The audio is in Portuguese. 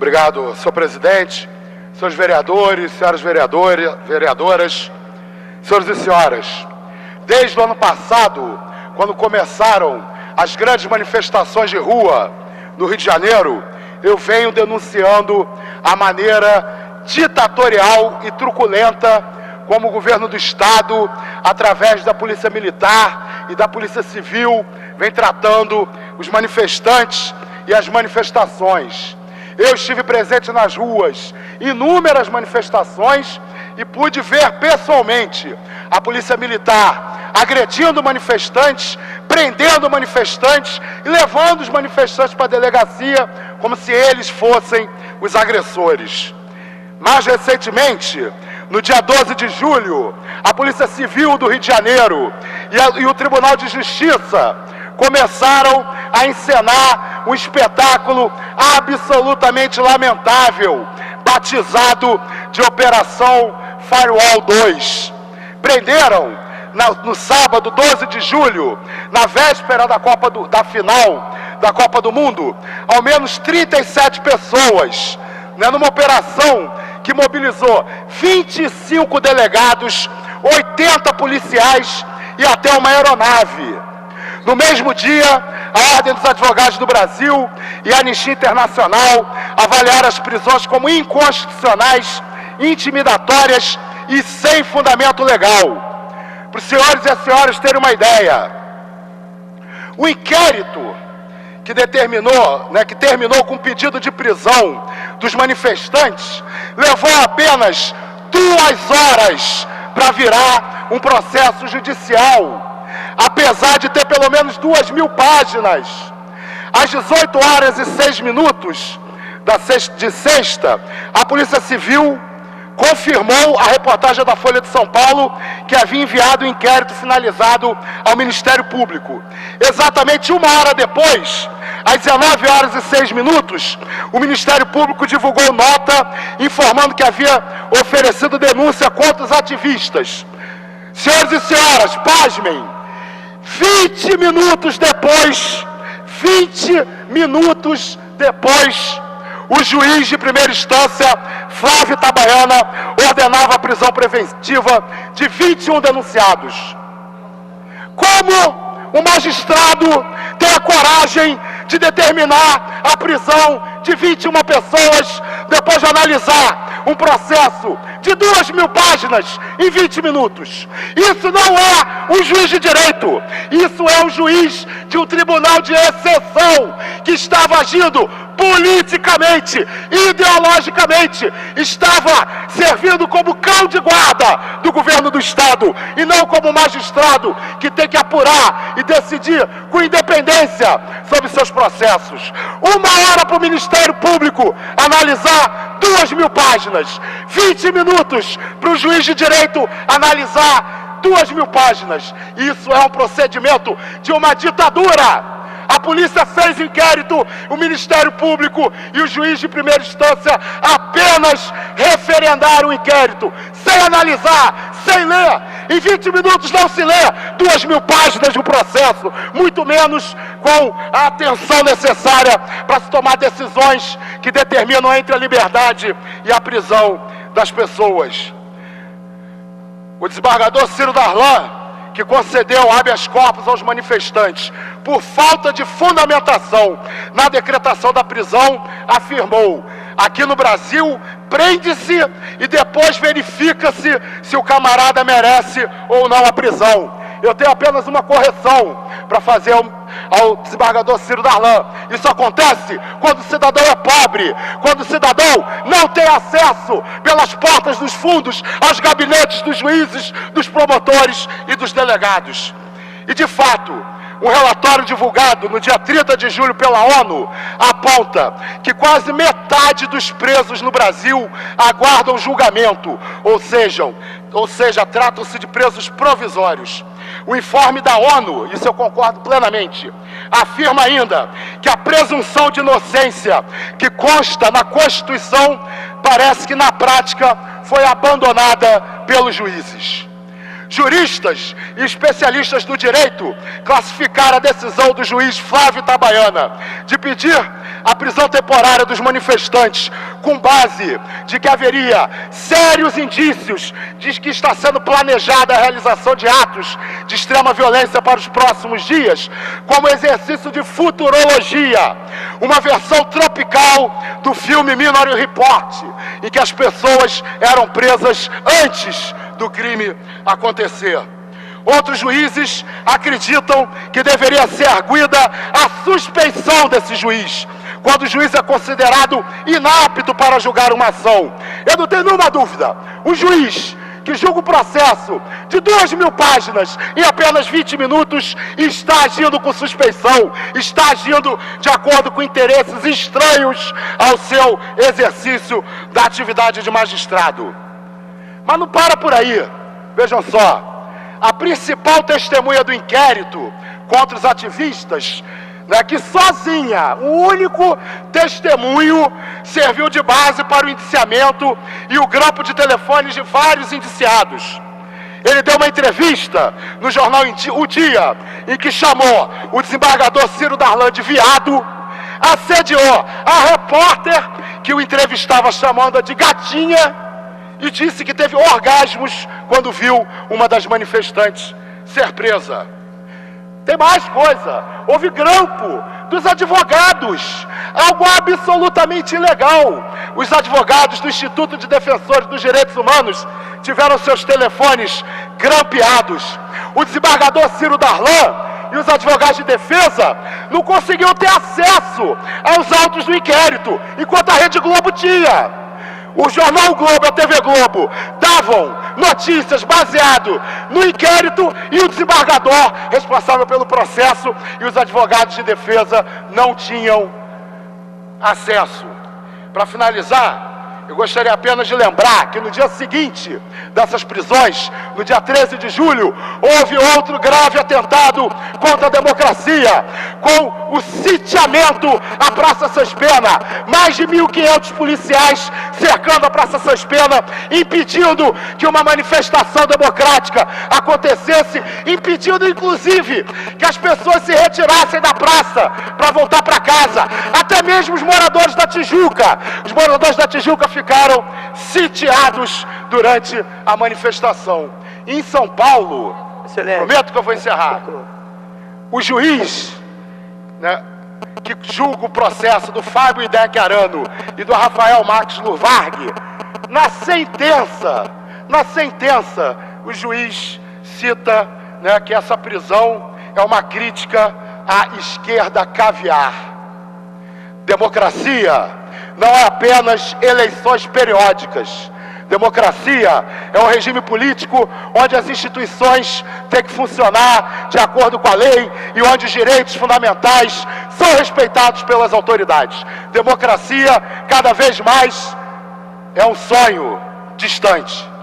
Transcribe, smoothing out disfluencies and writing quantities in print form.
Obrigado, senhor presidente, senhores vereadores, senhoras vereadoras, senhores e senhoras. Desde o ano passado, quando começaram as grandes manifestações de rua no Rio de Janeiro, eu venho denunciando a maneira ditatorial e truculenta como o governo do Estado, através da Polícia Militar e da Polícia Civil, vem tratando os manifestantes e as manifestações. Eu estive presente nas ruas, inúmeras manifestações, e pude ver pessoalmente a Polícia Militar agredindo manifestantes, prendendo manifestantes e levando os manifestantes para a delegacia como se eles fossem os agressores. Mais recentemente, no dia 12 de julho, a Polícia Civil do Rio de Janeiro e o Tribunal de Justiça começaram a encenar um espetáculo absolutamente lamentável, batizado de Operação Firewall 2. Prenderam, no sábado 12 de julho, na véspera da final da Copa do Mundo, ao menos 37 pessoas, numa operação que mobilizou 25 delegados, 80 policiais e até uma aeronave. No mesmo dia, a Ordem dos Advogados do Brasil e a Anistia Internacional avaliaram as prisões como inconstitucionais, intimidatórias e sem fundamento legal. Para os senhores e as senhoras terem uma ideia, o inquérito que terminou com pedido de prisão dos manifestantes, levou apenas 2 horas para virar um processo judicial, apesar de ter pelo menos 2.000 páginas. Às 18h06 de sexta, a Polícia Civil confirmou a reportagem da Folha de São Paulo que havia enviado o inquérito finalizado ao Ministério Público. Exatamente 1 hora depois, às 19h06, o Ministério Público divulgou nota informando que havia oferecido denúncia contra os ativistas. Senhores e senhoras, pasmem, 20 minutos depois, o juiz de primeira instância, Flávio Itabaiana, ordenava a prisão preventiva de 21 denunciados. Como o magistrado tem a coragem de determinar a prisão de 21 pessoas depois de analisar um processo de 2.000 páginas em 20 minutos? Isso não é um juiz de direito, isso é um juiz de um tribunal de exceção que estava agindo politicamente, ideologicamente, estava servindo como cão de guarda do governo do Estado e não como magistrado que tem que apurar e decidir com independência sobre seus processos. 1 hora para o Ministério Público analisar 2.000 páginas, 20 minutos para o juiz de direito analisar 2.000 páginas. Isso é um procedimento de uma ditadura. A polícia fez inquérito, o Ministério Público e o juiz de primeira instância apenas referendaram o inquérito, sem analisar, sem ler. Em 20 minutos não se lê 2.000 páginas de um processo, muito menos com a atenção necessária para se tomar decisões que determinam entre a liberdade e a prisão das pessoas. O desembargador Ciro Darlan, que concedeu habeas corpus aos manifestantes por falta de fundamentação na decretação da prisão, afirmou: aqui no Brasil, prende-se e depois verifica-se se o camarada merece ou não a prisão. Eu tenho apenas uma correção para fazer ao desembargador Ciro Darlan. Isso acontece quando o cidadão é pobre, quando o cidadão não tem acesso pelas portas dos fundos aos gabinetes dos juízes, dos promotores e dos delegados. E de fato, um relatório divulgado no dia 30 de julho pela ONU aponta que quase metade dos presos no Brasil aguardam julgamento, ou seja, tratam-se de presos provisórios. O informe da ONU, isso eu concordo plenamente, afirma ainda que a presunção de inocência que consta na Constituição parece que na prática foi abandonada pelos juízes. Juristas e especialistas do direito classificaram a decisão do juiz Flávio Itabaiana de pedir a prisão temporária dos manifestantes com base de que haveria sérios indícios de que está sendo planejada a realização de atos de extrema violência para os próximos dias, como exercício de futurologia, uma versão tropical do filme Minority Report, em que as pessoas eram presas antes do crime acontecer. Outros juízes acreditam que deveria ser arguida a suspeição desse juiz, quando o juiz é considerado inapto para julgar uma ação. Eu não tenho nenhuma dúvida, o juiz que julga o processo de 2.000 páginas em apenas 20 minutos está agindo com suspeição, está agindo de acordo com interesses estranhos ao seu exercício da atividade de magistrado. Mas não para por aí, vejam só, a principal testemunha do inquérito contra os ativistas, que sozinha, o único testemunho, serviu de base para o indiciamento e o grampo de telefones de vários indiciados. Ele deu uma entrevista no jornal O Dia, em que chamou o desembargador Ciro Darlan de viado, assediou a repórter que o entrevistava chamando-a de gatinha e disse que teve orgasmos quando viu uma das manifestantes ser presa. Tem mais coisa, houve grampo dos advogados, algo absolutamente ilegal. Os advogados do Instituto de Defensores dos Direitos Humanos tiveram seus telefones grampeados. O desembargador Ciro Darlan e os advogados de defesa não conseguiam ter acesso aos autos do inquérito, enquanto a Rede Globo tinha. O jornal o Globo e a TV Globo davam notícias baseadas no inquérito e o desembargador responsável pelo processo e os advogados de defesa não tinham acesso. Para finalizar, eu gostaria apenas de lembrar que no dia seguinte dessas prisões, no dia 13 de julho, houve outro grave atentado contra a democracia, com o sitiamento à Praça Sans Pena. Mais de 1.500 policiais cercando a Praça Sans Pena, impedindo que uma manifestação democrática acontecesse, impedindo inclusive que as pessoas se retirassem da praça para voltar para casa. Até mesmo os moradores da Tijuca. Os moradores da Tijuca ficaram sitiados durante a manifestação. Em São Paulo, excelente, prometo que eu vou encerrar, o juiz, que julga o processo do Fábio Hideki Arano e do Rafael Marques Lurvarg, na sentença, o juiz cita que essa prisão é uma crítica à esquerda caviar. Democracia não é apenas eleições periódicas. Democracia é um regime político onde as instituições têm que funcionar de acordo com a lei e onde os direitos fundamentais são respeitados pelas autoridades. Democracia, cada vez mais, é um sonho distante.